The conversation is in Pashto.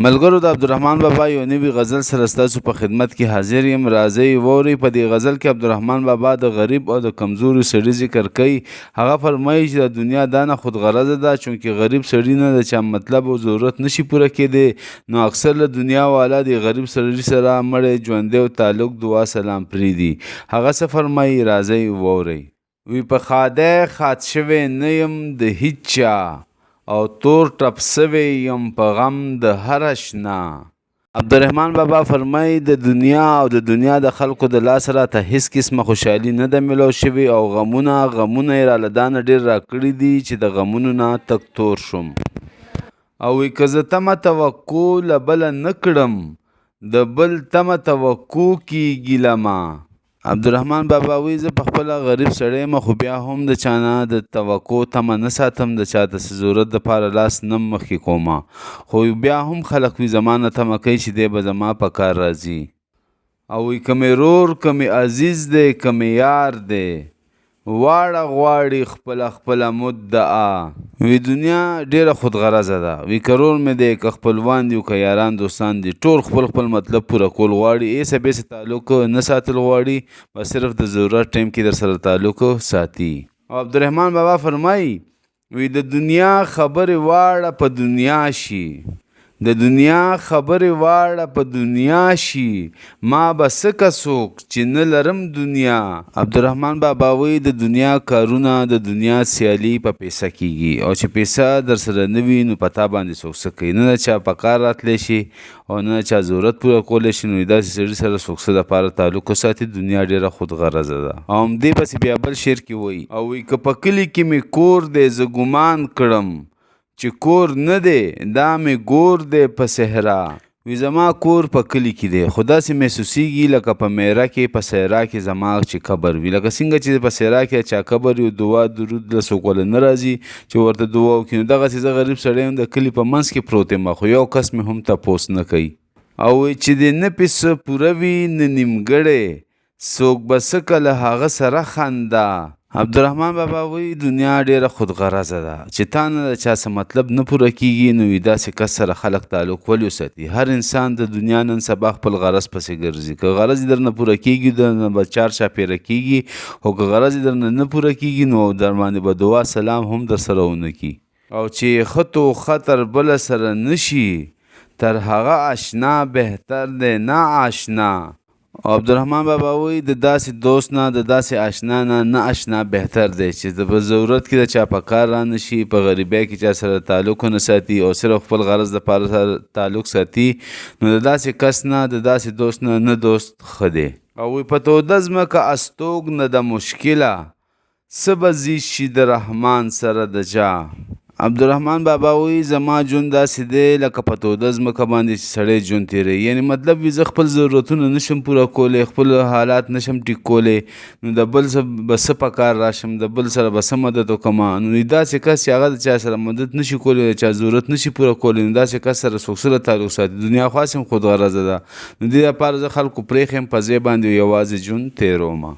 ملګرو د عبدالرحمن بابا یو نوی غزل سره ستاسو په خدمت کې حاضر یم. راځئ وورئ. په دې غزل کې عبدالرحمن بابا د غریب او د کمزوري سړي ذکر کوي. هغه فرمایي چې د دنیا دا نه خود غرضه ده، چونکې غریب سړي نه د چا مطلب او ضرورت نشي پوره کېدی، نو اکثر له دنیا والا د غریب سړي سره مړی ژوندی او تعلق دعا سلام پرېږدي. هغه څه فرمایي، راځئ وورئ. وی په خادی خات شوی نه یم د هیچ چا، او تور ټپ سوی یم په غم د هر اشنا. عبدالرحمن بابا فرمایي د دنیا او د دنیا د خلکو د لاس راته هیڅ قسمه خوشحالي نه ده میلاو شوې، او غمونه یې راله دانه ډېر راکړي دي چې د غمونو نه تک تور شوم. او وی که زه تمه توقع له بله نه کړم، د بل تمه توقع کېږي له ما. عبدالرحمن بابا وی زه په خپله غریب سړی یم، خو بیا هم د چا نه د توقع تمه نه ساتم، د چا د ضرورت دپاره لاس نه مخکې کومه، خو بیا هم خلک وي زما نه تمه کوي چې دی به زما په کار راځي. او وی که مې رور که مې عزیز دی که مې یار دی، واړه غواړي خپله مدعا. وی دنیا ډیره خودغرضه ده. وی که رور مې دی که خپلوان دي او که یاران دوستان دي، ټول خپل مطلب پوره کول غواړي، ایسه بیسه تعلق نه ساتل غواړي، بس صرف د ضرورت ټایم کې در سره تعلق ساتي. او عبدالرحمن بابا فرمایي وی د دنیا خبرې واړه په دنیا شي، د دنیا خبرې واړه په دنیا شي، ما به څه څوک چې نه لرم دنیا. عبدالرحمن بابا وی د دنیا کارونه د دنیا سیالي په پیسه کېږي، او چې پیسه در سره نه وي نو په تا باندې څوک څه کوي، نه د چا په کار راتلی شي او نه چا ضرورت پوره کولی شي، نو داسې سړي سره څوک څه دپاره تعلق وساتي. دنیا ډېره خودغرضه ده. او همدې پسې بیا بل شعر کې وایي، او وی که په کلي کې مې کور دی زه ګمان کړم، چې کور نه دی دا مې ګور دی په صحرا. وی زما کور په کلي کې دی، خو داسې محسوسیږي لکه په میره کې په صحرا کې زما چې قبر وي. لکه څنګه چې په صحرا کې چا قبر وي، دعا درود له څوک وله نه راځي چې ورته دعا وکړي، نو دغسې زه غریب سړی یم د کلي په منځ کې پروت یم، خو یو کس مې هم تپوس نه کوي. او چې د نه پې څه پوره وي نه نیمګړی، څوک به څه کله هغه سره خندا. عبدالرحمن بابا وی دنیا ډیره خودغرضه ده، چې تا نه د چا څه مطلب نه پوره کېږي، نو داسې کس سره خلک تعلق ولې وساتي. هر انسان د دنیا نن سبا خپل غرض پسې ګرځي، که غرض یې درنه پوره کېږي درنه به چار چاپېره کېږي، خو که غرض یې درنه نه پوره کېږي نو در باندې به دعا سلام هم در سره ونه کړي. او چې خط و خطر بله سره نشي، تر هغه آشنا بهتر دی نه آشنا. او عبدالرحمن بابا وی د داسې دوست نه د داسې آشنا نه آشنا بهتر دی، چې په ضرورت کې د چا په کار را نشي، په غریبۍ کې چا سره تعلق نه ساتي او صرف خپل غرض دپاره سره تعلق ساتي، نو د داسې کس نه د داسې دوست نه دوست ښه دی. او وی په توده ځمکه استوګ نه د مشکله، څه به زی شي د رحمان سره د جا. عبدالرحمن بابا وی زما ژوند داسې دی لکه په توده ځمکه باندې چې سړی ژوند تېروي، یعنی مطلب وي زه خپل ضرورتونه نشم پوره کولی، خپل حالات نشم ټیک کولی، نو د بل به څه په کار راشم، د بل سره به څه مدد وکړم. نو داسې کس چې هغه د چا سره مدد نشي کولی، د چا ضرورت نشي پوره کولی، نو داسې کس سره څوک سره تعلق ساتي. دنیا خاص هم خودغرضه ده، نو دې لپاره زه خلکو پرېښیم، په ځای باندې یوازې ژوند تېروم.